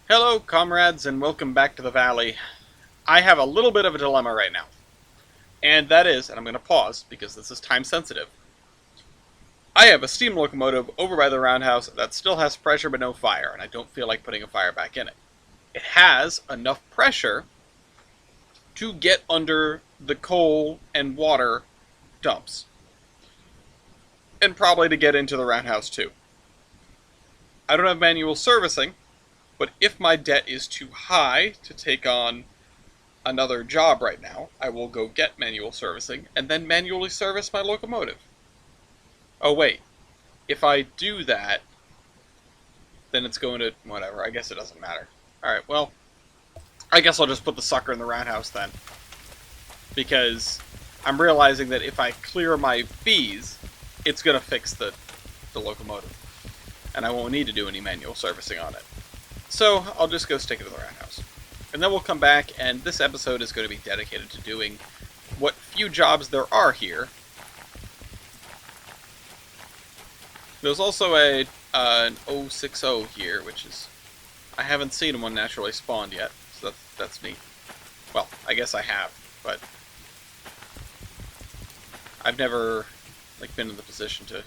Hello, comrades, and welcome back to the valley. I have a little bit of a dilemma right now. And that is, and I'm going to pause because this is time sensitive. I have a steam locomotive over by the roundhouse that still has pressure but no fire, and I don't feel like putting a fire back in it. It has enough pressure to get under the coal and water dumps. And probably to get into the roundhouse too. I don't have manual servicing, but if my debt is too high to take on another job right now, I will go get manual servicing and then manually service my locomotive. Oh wait, if I do that, then it's going to, whatever, I guess it doesn't matter. Alright, well, I guess I'll just put the sucker in the roundhouse then. Because I'm realizing that if I clear my fees, it's going to fix the locomotive. And I won't need to do any manual servicing on it. So, I'll just go stick it to the roundhouse. And then we'll come back, and this episode is going to be dedicated to doing what few jobs there are here. There's also an 060 here, which is... I haven't seen one naturally spawned yet, so that's neat. Well, I guess I have, but... I've never, been in the position to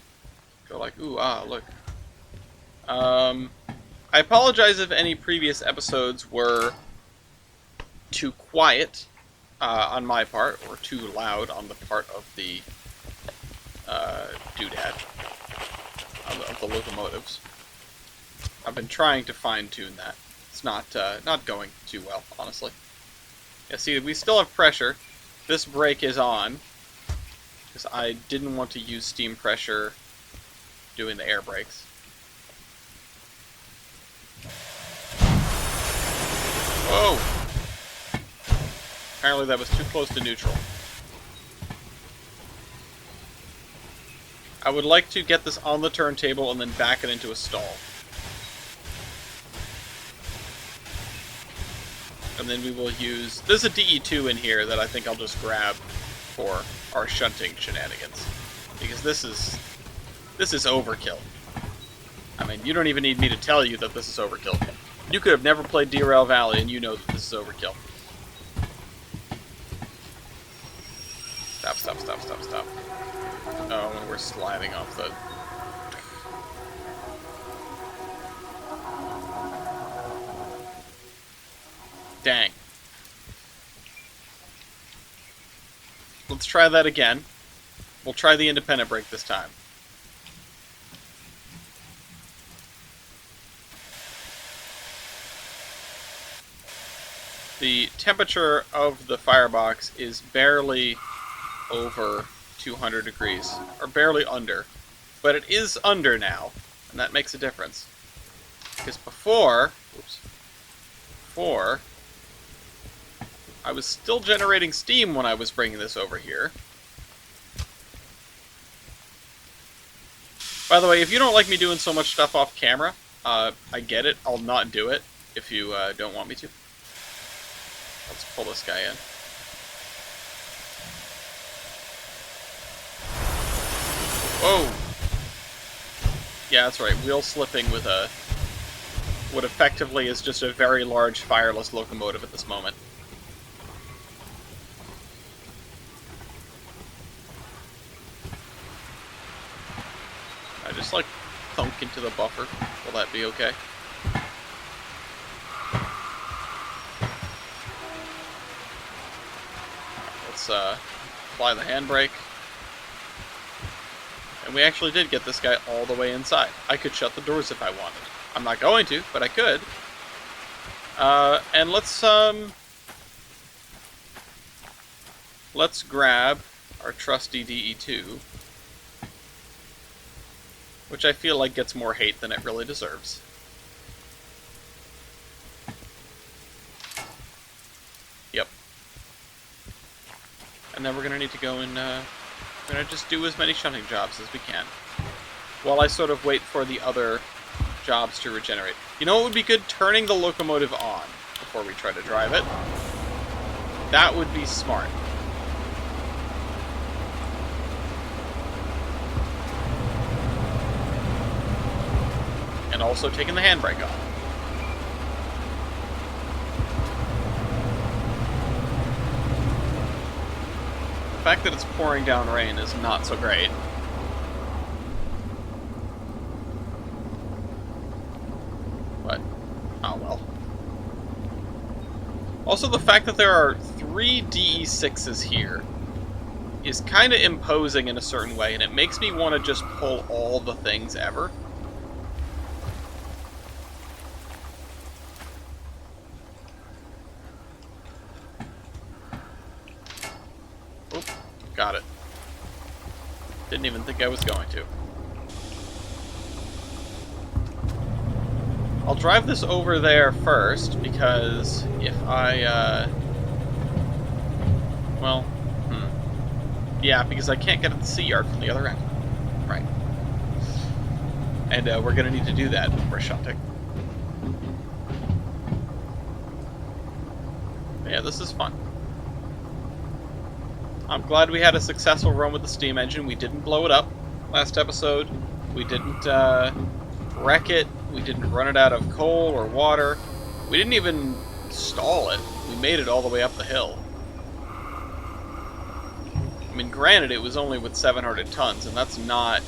go like, ooh, ah, look. I apologize if any previous episodes were too quiet on my part, or too loud on the part of the doodad of the locomotives. I've been trying to fine-tune that. It's not going too well, honestly. Yeah, see, we still have pressure. This brake is on, because I didn't want to use steam pressure doing the air brakes. Whoa! Apparently that was too close to neutral. I would like to get this on the turntable and then back it into a stall. And then we will use... There's a DE2 in here that I think I'll just grab for our shunting shenanigans. Because this is overkill. I mean, you don't even need me to tell you that this is overkill. You could have never played Derail Valley, and you know that this is overkill. Stop. Oh, and we're sliding off the... Dang. Let's try that again. We'll try the independent brake this time. The temperature of the firebox is barely over 200 degrees, or barely under, but it is under now, and that makes a difference. Because before, I was still generating steam when I was bringing this over here. By the way, if you don't like me doing so much stuff off camera, I get it. I'll not do it if you don't want me to. Let's pull this guy in. Whoa! Yeah, that's right. Wheel slipping with what effectively is just a very large fireless locomotive at this moment. I just thunk into the buffer. Will that be okay? Let's apply the handbrake. And we actually did get this guy all the way inside. I could shut the doors if I wanted. I'm not going to, but I could. And let's grab our trusty DE2, which I feel like gets more hate than it really deserves. Yep. And then we're going to need to go and we're going to just do as many shunting jobs as we can, while I sort of wait for the other jobs to regenerate. You know what would be good? Turning the locomotive on before we try to drive it. That would be smart. And also taking the handbrake off. fact that it's pouring down rain is not so great. But, oh well. Also, the fact that there are 3 DE6s here is kind of imposing in a certain way, and it makes me want to just pull all the things ever. Oop, got it. Didn't even think I was going to. I'll drive this over there first, because if I, well, yeah, because I can't get at the sea yard from the other end. Right. And we're going to need to do that when we're shunting. Yeah, this is fun. I'm glad we had a successful run with the steam engine. We didn't blow it up last episode. We didn't wreck it. We didn't run it out of coal or water. We didn't even stall it. We made it all the way up the hill. I mean, granted, it was only with 700 tons, and that's not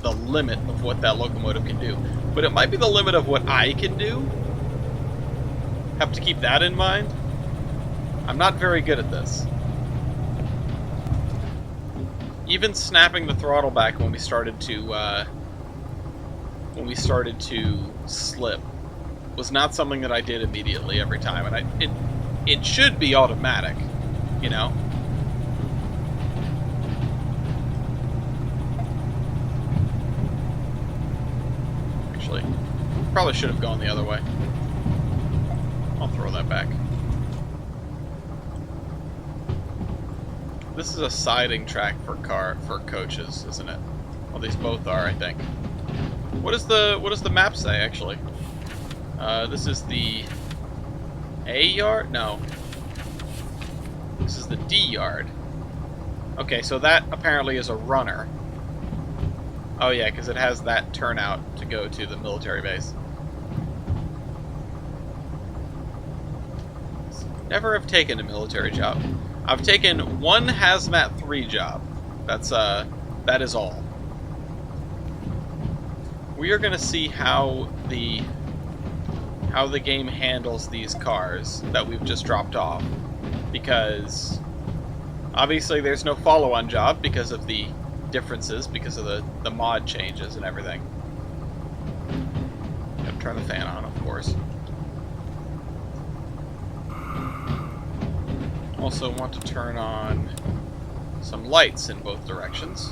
the limit of what that locomotive can do. But it might be the limit of what I can do. Have to keep that in mind. I'm not very good at this. Even snapping the throttle back when we started to slip was not something that I did immediately every time, and it should be automatic, you know. Actually, probably should have gone the other way. I'll throw that back. This is a siding track for coaches, isn't it? Well, these both are, I think. What does the map say, actually? This is the A yard? No. This is the D yard. Okay, so that apparently is a runner. Oh yeah, because it has that turnout to go to the military base. Never have taken a military job. I've taken one Hazmat 3 job. That is all. We are going to see how the game handles these cars that we've just dropped off, because obviously there's no follow-on job because of the differences, because of the mod changes and everything. Gotta turn the fan on, of course. Also want to turn on some lights in both directions.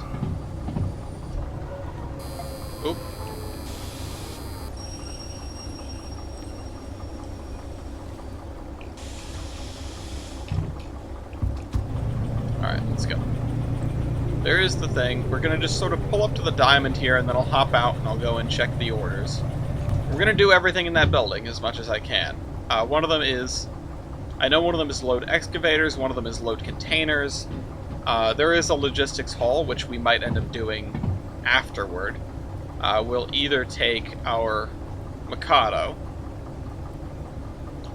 Oop. Alright, let's go. There is the thing. We're going to just sort of pull up to the diamond here, and then I'll hop out and I'll go and check the orders. We're going to do everything in that building as much as I can. One of them is... I know one of them is load excavators, one of them is load containers. There is a logistics hall, which we might end up doing afterward. We'll either take our Mikado,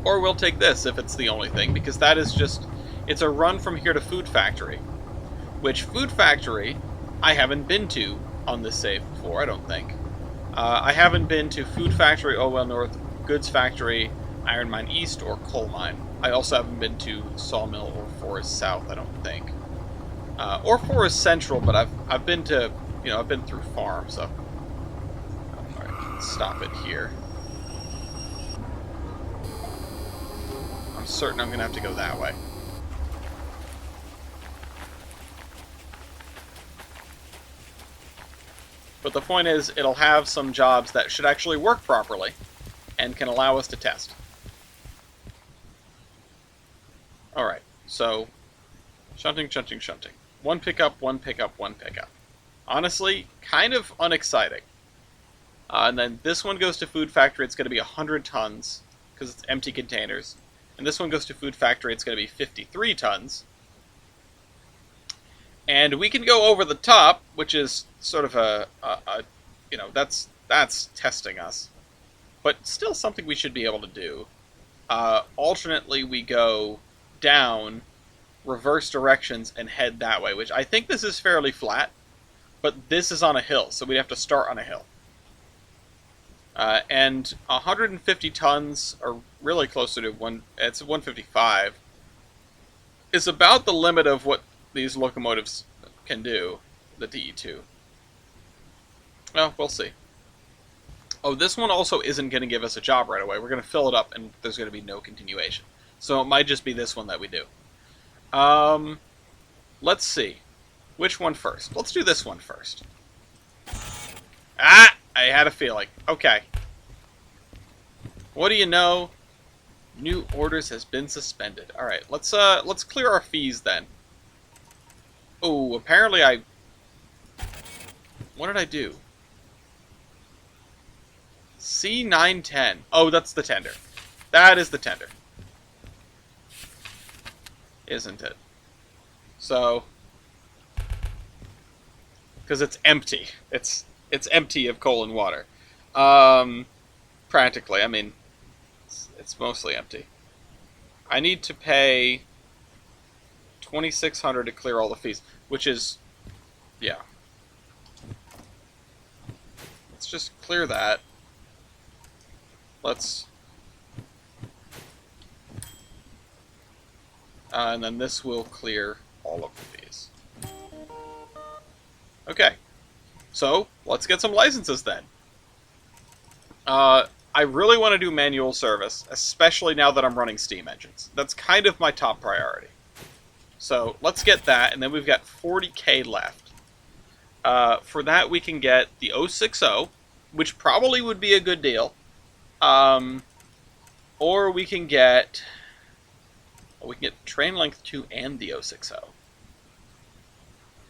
or we'll take this if it's the only thing, because that is just... It's a run from here to Food Factory, which Food Factory I haven't been to on this save before, I don't think. I haven't been to Food Factory, Owell North, Goods Factory, Iron Mine East, or Coal Mine. I also haven't been to Sawmill or Forest South, I don't think. Or Forest Central, but I've been to, I've been through Farm, so... Alright, let's stop it here. I'm certain I'm going to have to go that way. But the point is, it'll have some jobs that should actually work properly, and can allow us to test. Alright, so, shunting. One pickup. Honestly, kind of unexciting. And then this one goes to Food Factory, it's going to be 100 tons, because it's empty containers. And this one goes to Food Factory, it's going to be 53 tons. And we can go over the top, which is sort of that's testing us. But still something we should be able to do. Alternately, we go down reverse directions and head that way, which I think this is fairly flat, but this is on a hill, so we'd have to start on a hill. And 150 tons, or really closer to it's 155, is about the limit of what these locomotives can do, the DE2. Well, we'll see. Oh, this one also isn't going to give us a job right away. We're going to fill it up, and there's going to be no continuation. So it might just be this one that we do. Let's see. Which one first? Let's do this one first. Ah! I had a feeling. Okay. What do you know? New orders has been suspended. Alright, let's clear our fees then. Oh, apparently what did I do? C910. Oh, that's the tender. That is the tender. Isn't it? So, because it's empty. It's empty of coal and water. Practically, I mean, it's mostly empty. I need to pay $2,600 to clear all the fees, which is, yeah. Let's just clear that. Let's, and then this will clear all of the fees. Okay. So, let's get some licenses then. I really want to do manual service, especially now that I'm running steam engines. That's kind of my top priority. So, let's get that, and then we've got 40k left. For that, we can get the 060, which probably would be a good deal. Or we can get train length 2 and the 060.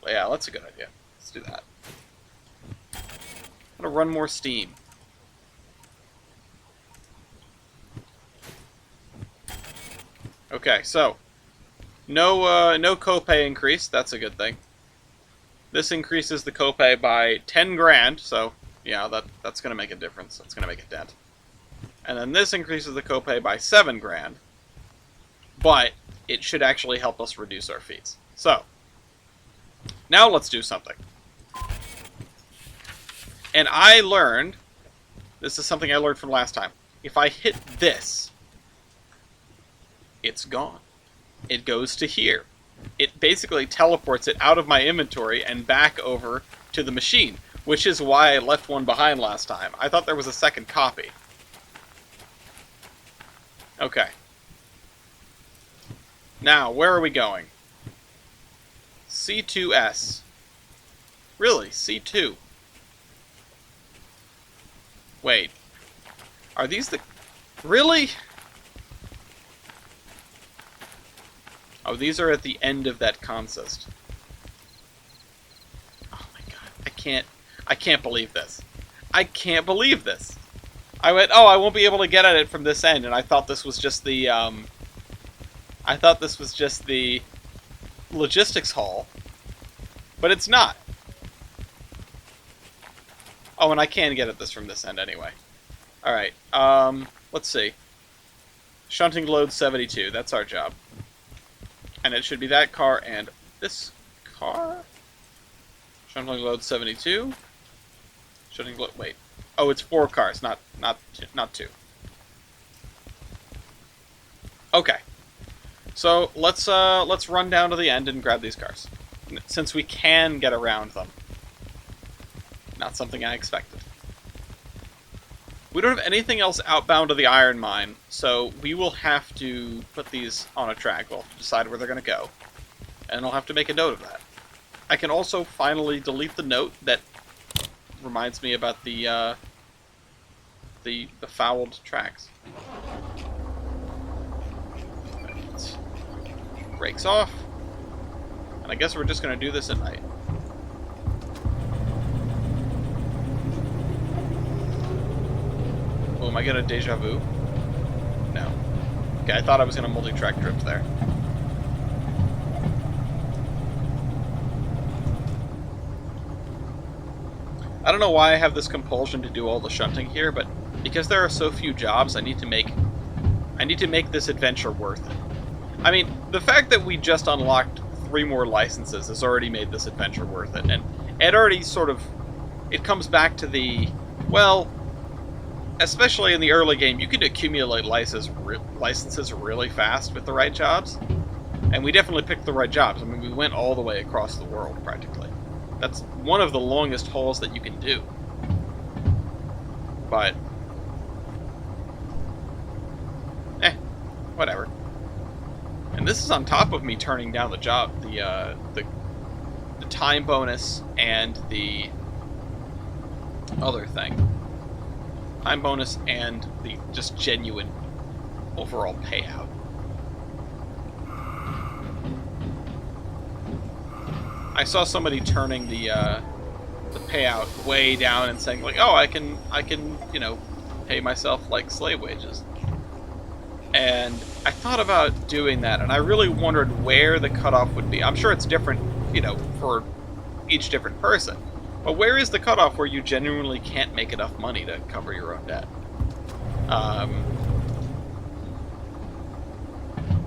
Well, yeah, that's a good idea. Let's do that. I'm gonna run more steam. Okay, so no copay increase. That's a good thing. This increases the copay by 10 grand. So yeah, that's gonna make a difference. That's gonna make a dent. And then this increases the copay by 7 grand. But it should actually help us reduce our fees. So now let's do something. And I learned, this is something I learned from last time. If I hit this, it's gone. It goes to here. It basically teleports it out of my inventory and back over to the machine, which is why I left one behind last time. I thought there was a second copy. Okay. Now, where are we going? C2S. Really? C2? Wait. Are these the... Really? Oh, these are at the end of that consist. Oh my god. I can't believe this. I can't believe this. I went, oh, I won't be able to get at it from this end, and I thought this was just the, I thought this was just the logistics hall. But it's not. Oh, and I can get at this from this end anyway. Alright, let's see. Shunting load 72, that's our job. And it should be that car and this car? Shunting load 72. Shunting load, wait. Oh, it's 4 cars, not 2. Okay. So, let's run down to the end and grab these cars. Since we can get around them. Not something I expected. We don't have anything else outbound to the iron mine, so we will have to put these on a track. We'll have to decide where they're going to go. And I'll have to make a note of that. I can also finally delete the note that reminds me about the fouled tracks. Right. Brakes off. And I guess we're just going to do this at night. Oh, am I getting a deja vu? No. Okay, I thought I was going to multi-track drift there. I don't know why I have this compulsion to do all the shunting here, but because there are so few jobs, I need to make this adventure worth it. I mean, the fact that we just unlocked 3 more licenses has already made this adventure worth it, and it already sort of... It comes back to the... Well, especially in the early game, you could accumulate licenses really fast with the right jobs, and we definitely picked the right jobs. I mean, we went all the way across the world, practically. That's one of the longest hauls that you can do. But... whatever. And this is on top of me turning down the job, the time bonus and the other thing. Time bonus and the just genuine overall payout. I saw somebody turning the payout way down and saying like, "Oh, I can, you know, pay myself like slave wages." And I thought about doing that, and I really wondered where the cutoff would be. I'm sure it's different, you know, for each different person. But where is the cutoff where you genuinely can't make enough money to cover your own debt?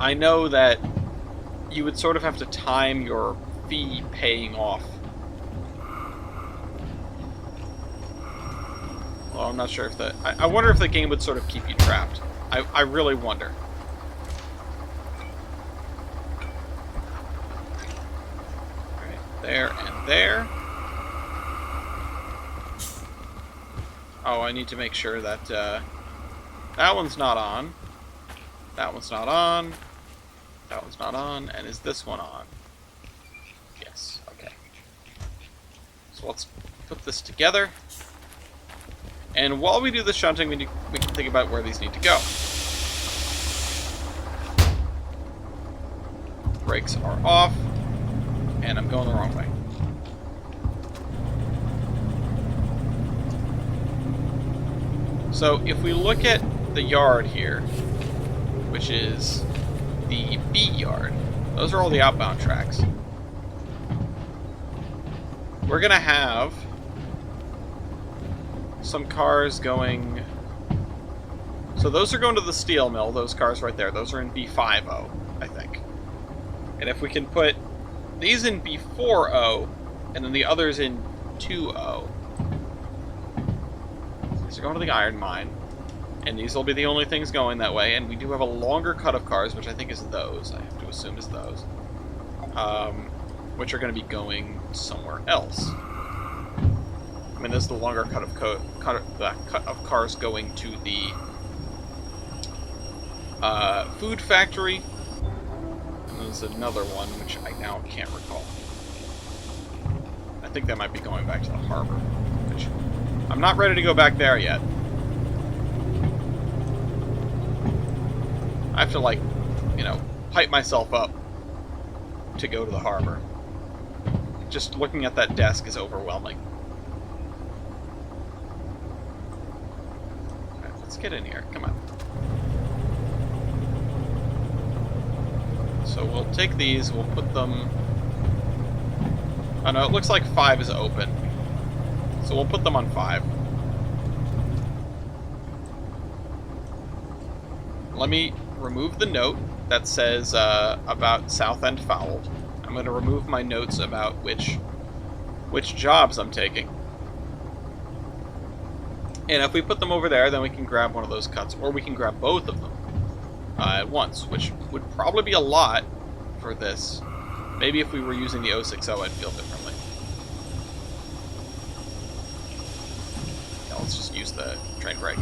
I know that you would sort of have to time your fee paying off. Well, I'm not sure if the... I wonder if the game would sort of keep you trapped. I really wonder. Alright, there and there. Oh, I need to make sure that that one's not on. That one's not on. That one's not on. And is this one on? Yes, okay. So let's put this together. And while we do the shunting, we can think about where these need to go. Brakes are off, and I'm going the wrong way. So if we look at the yard here, which is the B yard, those are all the outbound tracks. We're going to have some cars going... So those are going to the steel mill, those cars right there. Those are in B50, I think. And if we can put these in B40, and then the others in 20. These are going to the iron mine. And these will be the only things going that way. And we do have a longer cut of cars, which I think is those. I have to assume is those. Which are going to be going somewhere else. I mean, this is the longer cut of cars going to the food factory. And there's another one, which I now can't recall. I think that might be going back to the harbor. Which I'm not ready to go back there yet. I have to, like, you know, hype myself up to go to the harbor. Just looking at that desk is overwhelming. Alright, let's get in here. Come on. So we'll take these, we'll put them... Oh no, it looks like 5 is open. So we'll put them on 5. Let me remove the note that says about South End fouled. I'm going to remove my notes about which jobs I'm taking. And if we put them over there, then we can grab one of those cuts, or we can grab both of them at once, which would probably be a lot for this. Maybe if we were using the 060, I'd feel differently. Yeah, let's just use the train brake.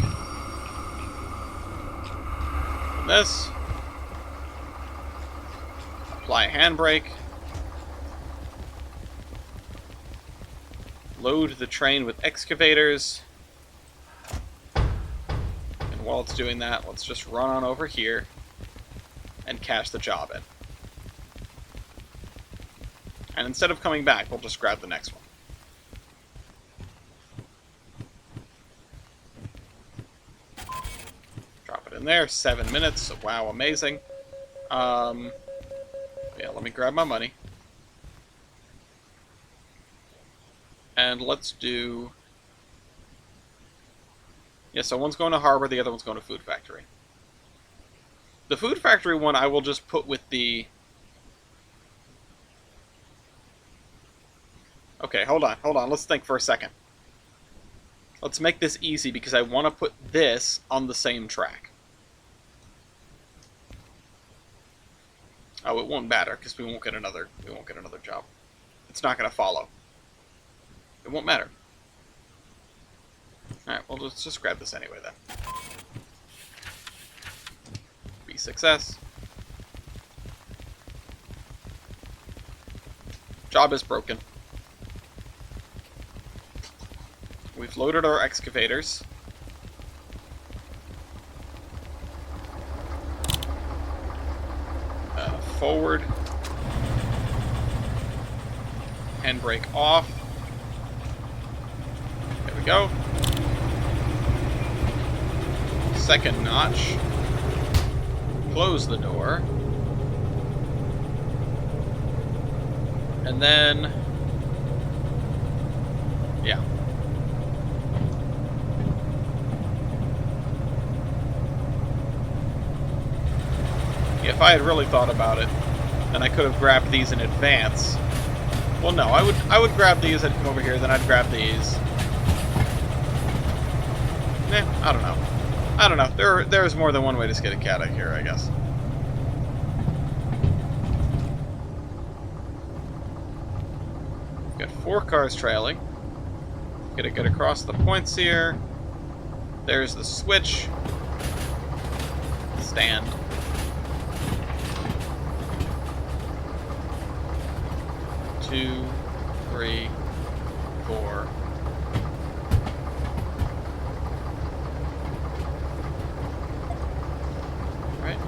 And this. Apply a handbrake. Load the train with excavators. And while it's doing that, let's just run on over here and cash the job in. And instead of coming back, we'll just grab the next one. Drop it in there. 7 minutes. Wow, amazing. Yeah, let me grab my money. And let's do... Yeah, so one's going to harbor, the other one's going to food factory. The food factory one I will just put with the... Okay, hold on. Let's think for a second. Let's make this easy because I want to put this on the same track. Oh, it won't matter because we won't get another job. It's not going to follow. It won't matter. All right, well, let's just grab this anyway then. Be success. Job is broken. We've loaded our excavators. Forward. Handbrake off. There we go. Second notch. Close the door. And then... yeah. If I had really thought about it, then I could have grabbed these in advance. Well, no, I would grab these, I'd come over here, then I'd grab these. I don't know. There's more than one way to skin a cat out here, I guess. We've got 4 cars trailing. Gotta get across the points here. There's the switch. Stand. Two, 3, 4. Alright.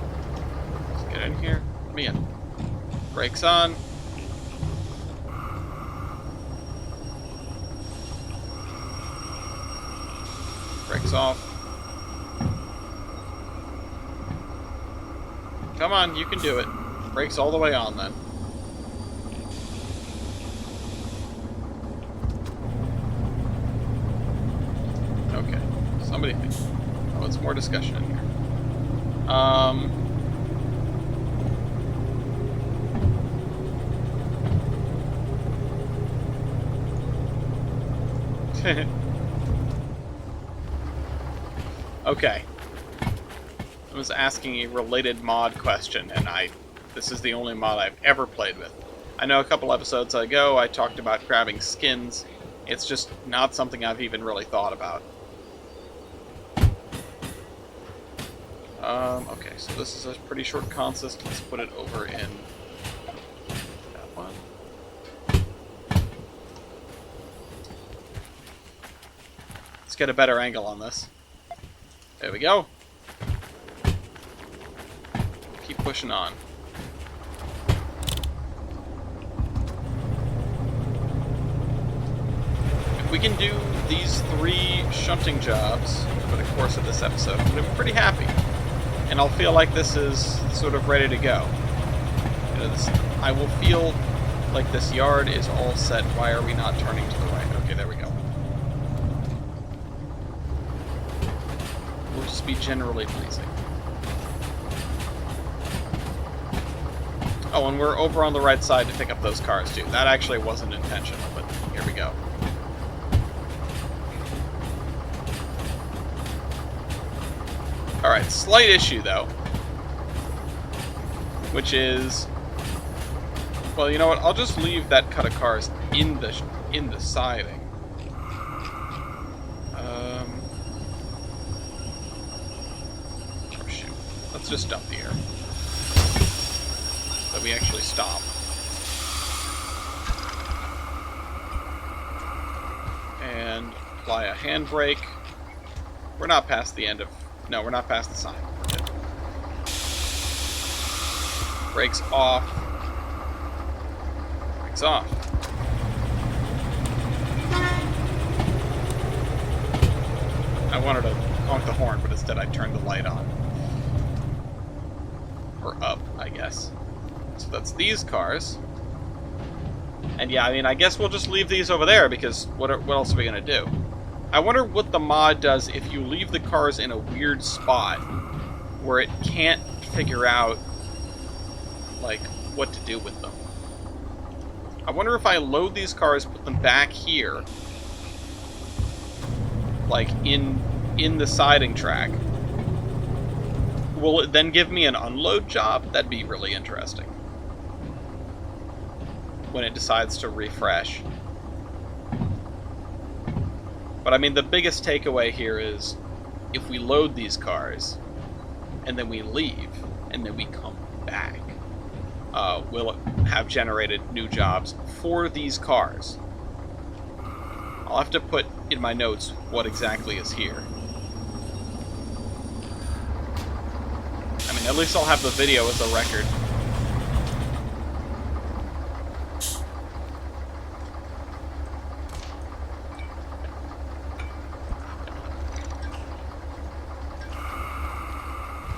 Let's get in here. Let me in. Brakes on. Brakes off. Come on, you can do it. Brakes all the way on then. Okay. Somebody think. Oh, it's more discussion in here. Okay. I was asking a related mod question, and this is the only mod I've ever played with. I know a couple episodes ago I talked about grabbing skins. It's just not something I've even really thought about. Okay, so this is a pretty short consist. Let's put it over in that one. Let's get a better angle on this. There we go. Keep pushing on. If we can do these 3 shunting jobs over the course of this episode, I'm going to be pretty happy. And I'll feel like this is sort of ready to go. You know, I will feel like this yard is all set. Why are we not turning to the right? Okay, there we go. We'll just be generally pleasing. Oh, and we're over on the right side to pick up those cars, too. That actually wasn't intentional, but here we go. Alright, slight issue, though. Which is... well, you know what? I'll just leave that cut of cars in the siding. Oh, shoot. Let's just dump the air. So we actually stop. And apply a handbrake. We're not past the end of... no, we're not past the sign. We're good. Brakes off. Brakes off. I wanted to honk the horn, but instead I turned the light on. Or up, I guess. So that's these cars. And yeah, I mean, I guess we'll just leave these over there, because what else are we going to do? I wonder what the mod does if you leave the cars in a weird spot where it can't figure out, like, what to do with them. I wonder if I load these cars, put them back here, like, in the siding track, will it then give me an unload job? That'd be really interesting. When it decides to refresh. But I mean, the biggest takeaway here is, if we load these cars, and then we leave, and then we come back, will it have generated new jobs for these cars? I'll have to put in my notes what exactly is here. I mean, at least I'll have the video as a record.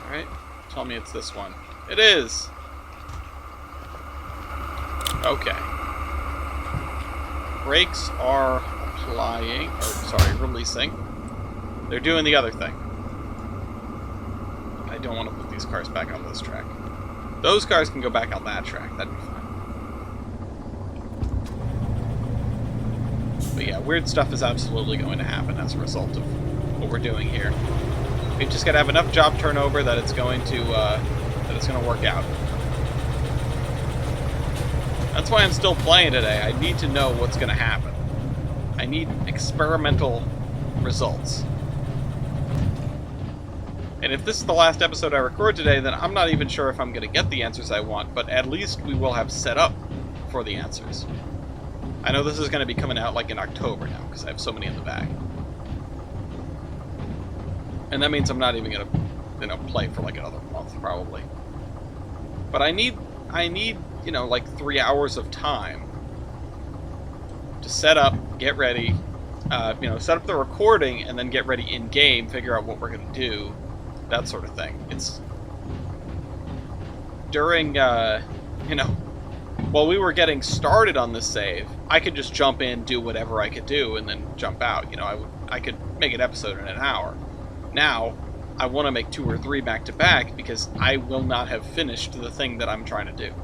Alright, tell me it's this one. It is! Okay. Brakes are applying, or sorry, releasing. They're doing the other thing. I don't want to put these cars back on this track. Those cars can go back on that track, that'd be fine. But yeah, weird stuff is absolutely going to happen as a result of what we're doing here. We've just got to have enough job turnover that it's going to work out. That's why I'm still playing today. I need to know what's going to happen. I need experimental results. And if this is the last episode I record today, then I'm not even sure if I'm going to get the answers I want, but at least we will have set up for the answers. I know this is going to be coming out like in October now, because I have so many in the bag. And that means I'm not even going to, play for like another month, probably. But I need, like 3 hours of time to set up, get ready, set up the recording, and then get ready in-game, figure out what we're going to do, that sort of thing. It's during, while we were getting started on this save, I could just jump in, do whatever I could do, and then jump out. I could make an episode in an hour. Now, I want to make 2 or 3 back-to-back because I will not have finished the thing that I'm trying to do.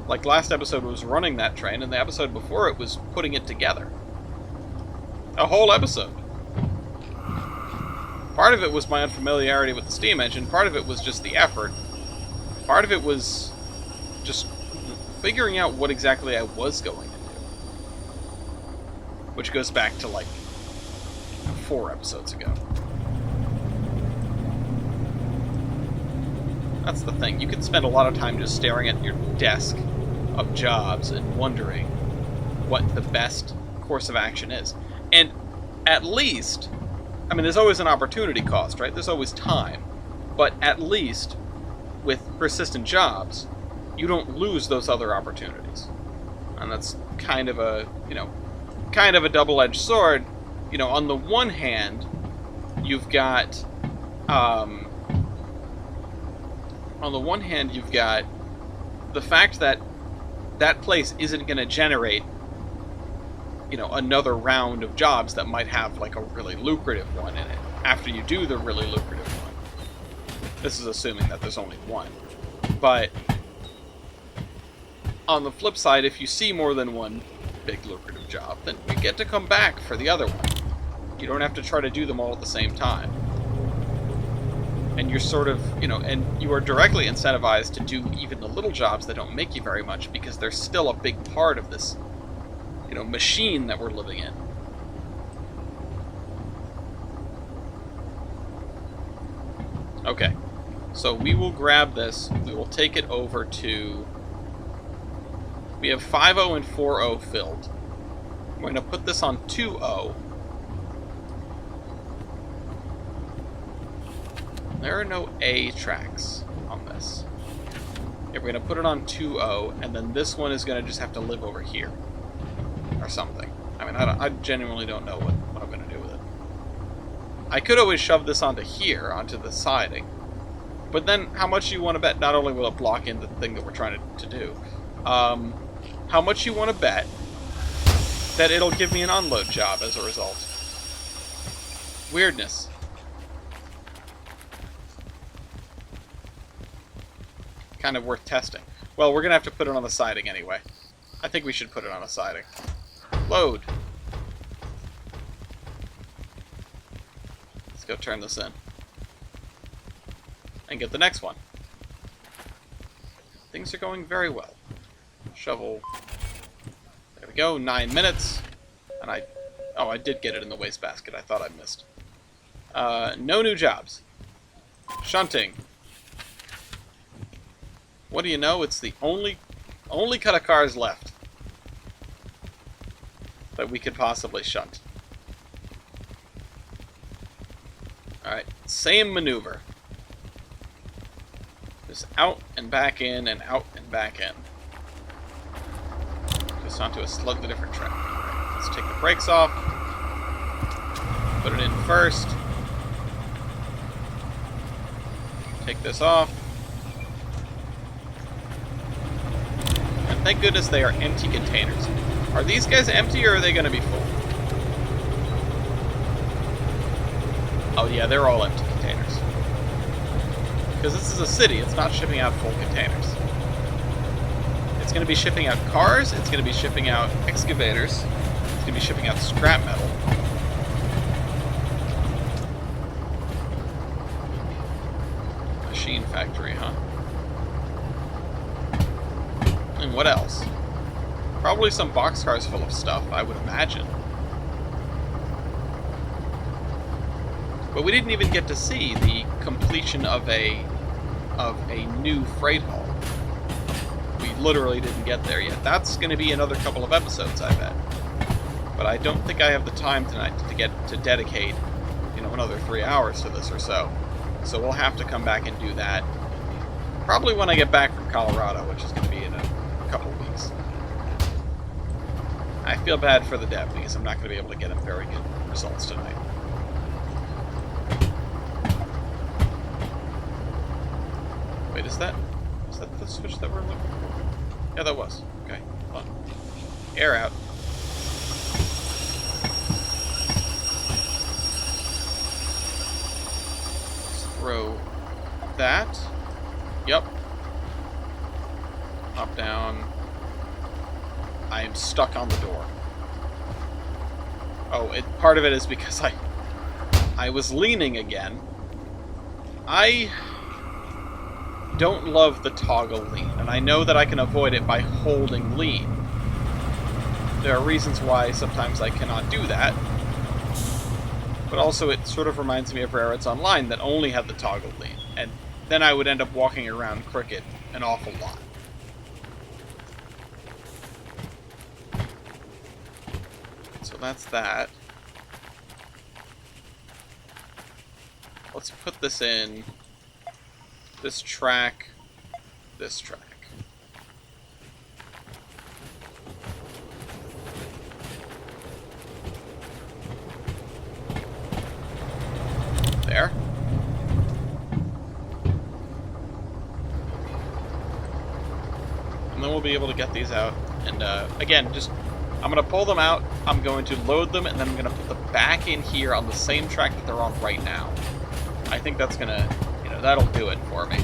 Like, last episode was running that train, and the episode before it was putting it together. A whole episode. Part of it was my unfamiliarity with the steam engine, part of it was just the effort, part of it was just figuring out what exactly I was going to do. Which goes back to, like, 4 episodes ago. That's the thing. You can spend a lot of time just staring at your desk of jobs and wondering what the best course of action is. And at least, I mean, there's always an opportunity cost, right? There's always time. But at least, with persistent jobs, you don't lose those other opportunities. And that's kind of a, double-edged sword. On the one hand, you've got, the fact that that place isn't going to generate, another round of jobs that might have, like, a really lucrative one in it after you do the really lucrative one. This is assuming that there's only one. But on the flip side, if you see more than one big lucrative job, then you get to come back for the other one. You don't have to try to do them all at the same time. And you're sort of, and you are directly incentivized to do even the little jobs that don't make you very much because they're still a big part of this, machine that we're living in. Okay, so we will grab this, we will take it over to, we have 5.0 and 4.0 filled. We're going to put this on 2.0. There are no A tracks on this. Yeah, we're going to put it on 2.0, and then this one is going to just have to live over here. Or something. I mean, I genuinely don't know what I'm going to do with it. I could always shove this onto here, onto the siding. But then, how much do you want to bet? Not only will it block in the thing that we're trying to do, how much you want to bet that it'll give me an unload job as a result? Weirdness. kind of worth testing. Well, we're going to have to put it on the siding anyway. I think we should put it on a siding. Load. Let's go turn this in. And get the next one. Things are going very well. Shovel. There we go, 9 minutes. And I did get it in the wastebasket. I thought I missed. No new jobs. Shunting. What do you know? It's the only cut of cars left that we could possibly shunt. Alright, same maneuver. Just out and back in and out and back in. Just onto a slightly different track. Right, let's take the brakes off. Put it in first. Take this off. And thank goodness they are empty containers. Are these guys empty or are they going to be full? Oh yeah, they're all empty containers. Because this is a city, it's not shipping out full containers. It's going to be shipping out cars, it's going to be shipping out excavators, it's going to be shipping out scrap metal. Machine factory, huh? And what else? Probably some boxcars full of stuff, I would imagine. But we didn't even get to see the completion of a new freight haul. We literally didn't get there yet. That's going to be another couple of episodes, I bet. But I don't think I have the time tonight to dedicate, another 3 hours to this or so. So we'll have to come back and do that. Probably when I get back from Colorado, which is going to be in a couple of weeks. I feel bad for the dev because I'm not going to be able to get him very good results tonight. Wait, is that the switch that we're looking for? Yeah, that was. Okay, hold on. Air out. Let's throw that. Yep. Up, down. I am stuck on the door. Oh, part of it is because I was leaning again. I don't love the toggle lean, and I know that I can avoid it by holding lean. There are reasons why sometimes I cannot do that, but also it sort of reminds me of Rareits Online that only had the toggle lean, and then I would end up walking around crooked an awful lot. So that's that. Let's put this in this track, this track. There. And then we'll be able to get these out. And again, I'm going to pull them out, I'm going to load them, and then I'm going to put them back in here on the same track that they're on right now. I think that's going to, that'll do it for me.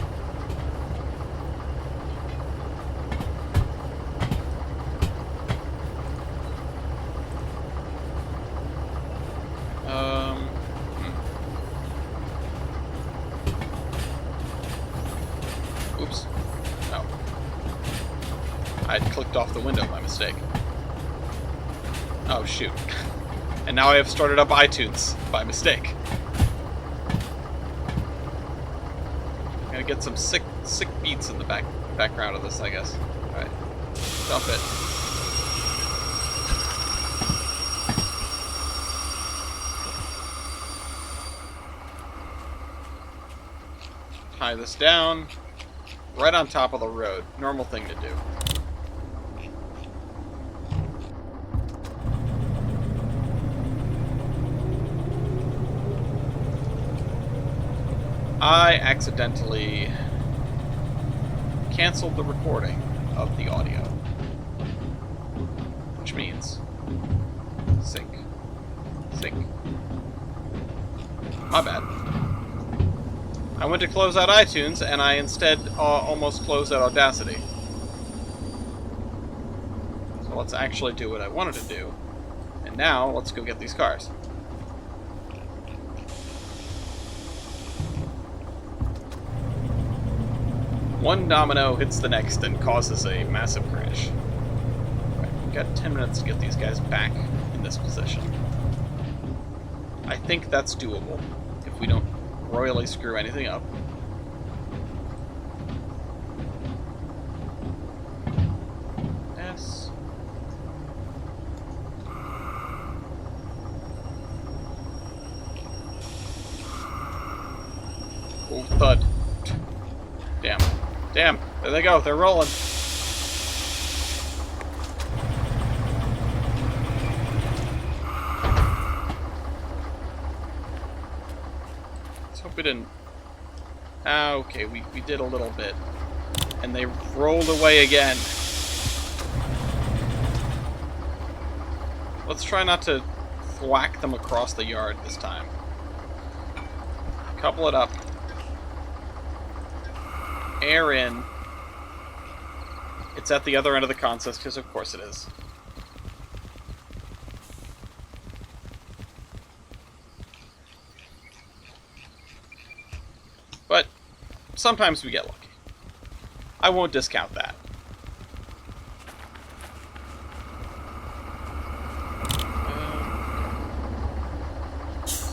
Oops. No. I clicked off the window by mistake. Oh, shoot. And now I have started up iTunes by mistake. I'm gonna get some sick beats in the background of this, I guess. Alright. Dump it. Tie this down. Right on top of the road. Normal thing to do. I accidentally canceled the recording of the audio. Which means sync. Sync. My bad. I went to close out iTunes, and I instead almost closed out Audacity. So let's actually do what I wanted to do. And now, let's go get these cars. One domino hits the next and causes a massive crash. Right, we've got 10 minutes to get these guys back in this position. I think that's doable, if we don't royally screw anything up. Yes. Oh, thud. Damn. Damn. There they go. They're rolling. Let's hope we didn't... Ah, okay. We did a little bit. And they rolled away again. Let's try not to thwack them across the yard this time. Couple it up. Air in. It's at the other end of the consist, because of course it is. But sometimes we get lucky. I won't discount that.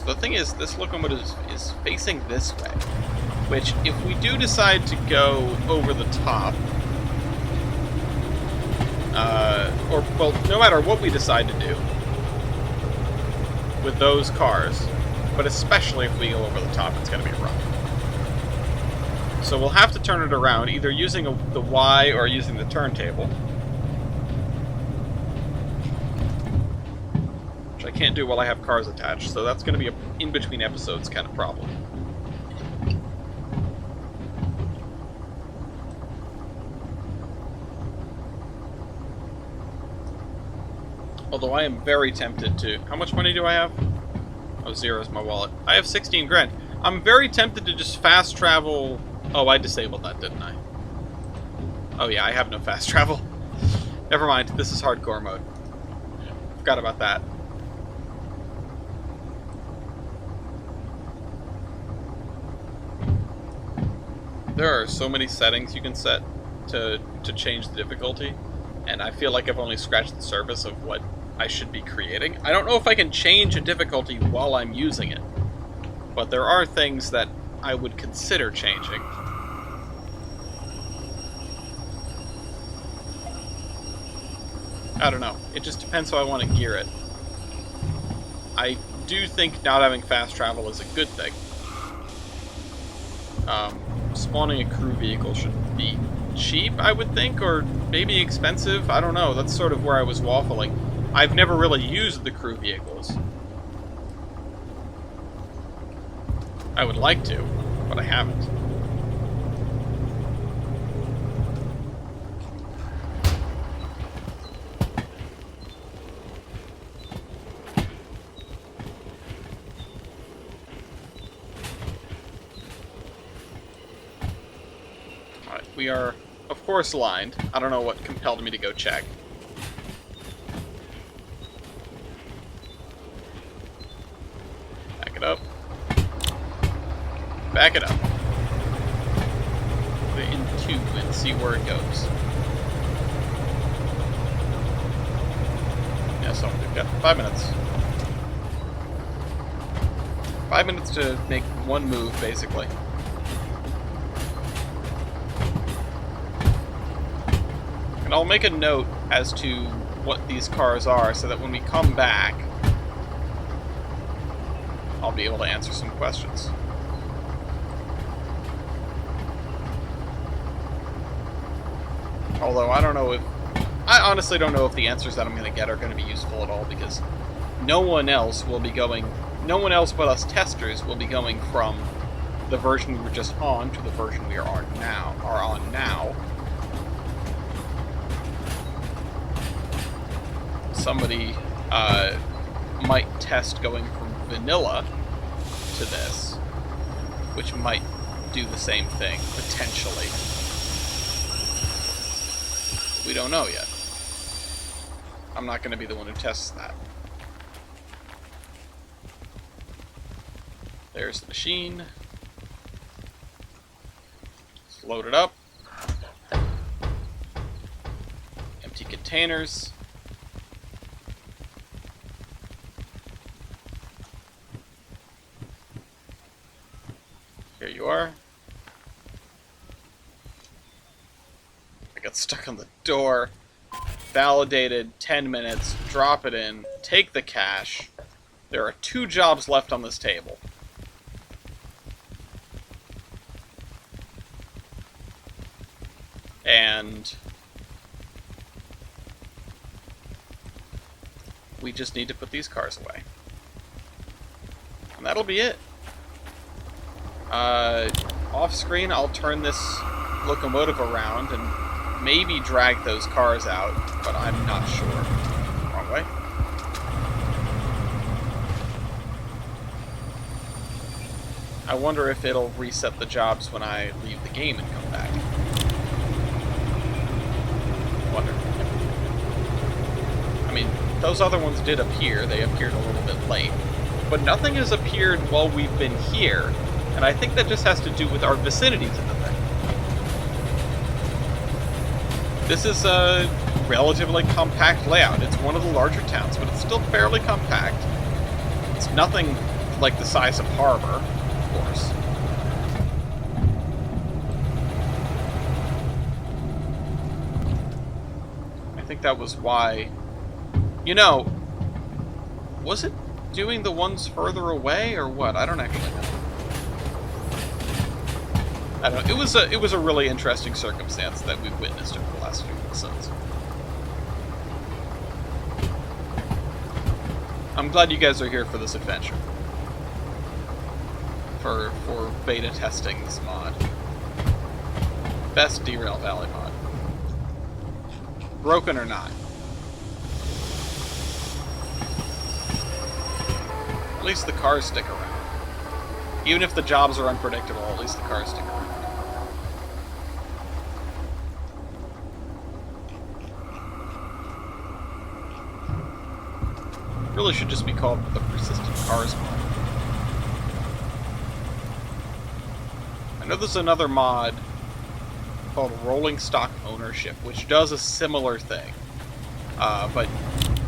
The thing is, this locomotive is facing this way. Which, if we do decide to go over the top, well, no matter what we decide to do with those cars, but especially if we go over the top, it's going to be rough. So we'll have to turn it around, either using the Y or using the turntable. Which I can't do while I have cars attached, so that's going to be an in-between episodes kind of problem. Although I am very tempted to... How much money do I have? Oh, zero is my wallet. I have 16 grand. I'm very tempted to just fast travel... Oh, I disabled that, didn't I? Oh yeah, I have no fast travel. Never mind, this is hardcore mode. Forgot about that. There are so many settings you can set to change the difficulty, and I feel like I've only scratched the surface of what I should be creating. I don't know if I can change a difficulty while I'm using it, but there are things that I would consider changing. I don't know. It just depends how I want to gear it. I do think not having fast travel is a good thing. Spawning a crew vehicle should be cheap, I would think, or maybe expensive. I don't know. That's sort of where I was waffling. I've never really used the crew vehicles. I would like to, but I haven't. Alright, we are, of course, lined. I don't know what compelled me to go check. Back it up. Back it up. Put it in two and see where it goes. Yeah, so we've got 5 minutes. 5 minutes to make one move, basically. And I'll make a note as to what these cars are, so that when we come back, I'll be able to answer some questions. Although I don't know if... I honestly don't know if the answers that I'm going to get are going to be useful at all, because no one else will be going... No one else but us testers will be going from the version we were just on to the version we are on now. Somebody might test going from vanilla to this, which might do the same thing, potentially. We don't know yet. I'm not going to be the one who tests that. There's the machine. Let's load it up. Empty containers. Here you are. I got stuck on the door. Validated, 10 minutes, drop it in, take the cash. There are 2 jobs left on this table. And we just need to put these cars away. And that'll be it. Off screen, I'll turn this locomotive around and maybe drag those cars out, but I'm not sure. Wrong way. I wonder if it'll reset the jobs when I leave the game and come back. Wonder. I mean, those other ones did appear. They appeared a little bit late. But nothing has appeared while we've been here, and I think that just has to do with our vicinities in the thing. This is a relatively compact layout. It's one of the larger towns, but it's still fairly compact. It's nothing like the size of Harbor, of course. I think that was why... You know, was it doing the ones further away, or what? I don't actually know. I don't know. It was a really interesting circumstance that we've witnessed over the last few episodes. I'm glad you guys are here for this adventure. For beta testing this mod. Best Derail Valley mod. Broken or not. At least the cars stick around. Even if the jobs are unpredictable, at least the cars stick around. Really should just be called the Persistent Cars mod. I know there's another mod called Rolling Stock Ownership, which does a similar thing. But,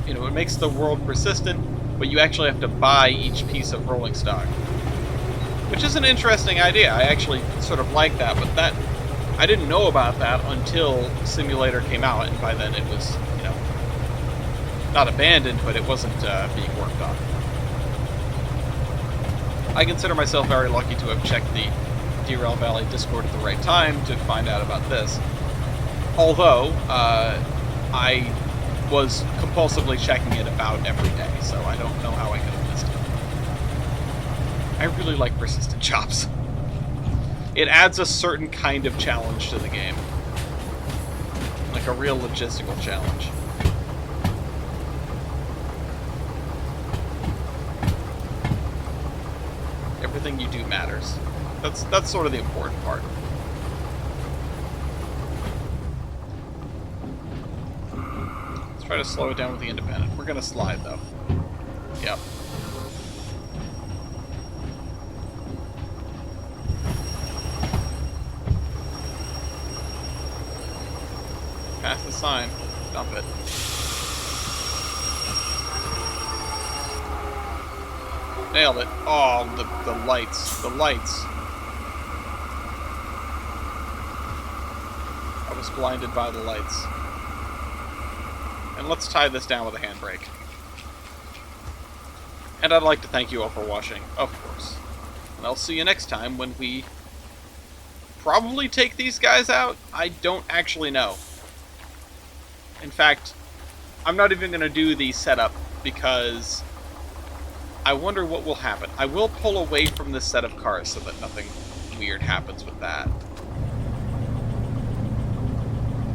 you know, it makes the world persistent, but you actually have to buy each piece of rolling stock. Which is an interesting idea. I actually sort of like that, but that I didn't know about that until Simulator came out, and by then it was, you know, not abandoned, but it wasn't being worked on. I consider myself very lucky to have checked the Derail Valley Discord at the right time to find out about this. Although, I was compulsively checking it about every day, so I don't know how I could have missed it. I really like persistent jobs. It adds a certain kind of challenge to the game. Like a real logistical challenge. Everything you do matters. That's sort of the important part. Let's try to slow it down with the independent. We're gonna slide though. Yep. Pass the sign. Dump it. Nailed it. Oh, the lights. The lights. I was blinded by the lights. And let's tie this down with a handbrake. And I'd like to thank you all for watching, of course. And I'll see you next time when we probably take these guys out. I don't actually know. In fact, I'm not even going to do the setup because I wonder what will happen. I will pull away from this set of cars so that nothing weird happens with that.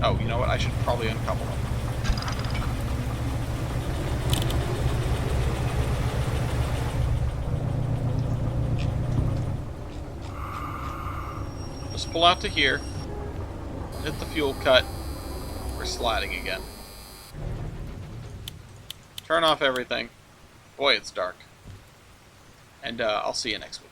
Oh, you know what? I should probably uncouple them. pull out to here, hit the fuel cut, we're sliding again. Turn off everything. Boy, it's dark. And I'll see you next week.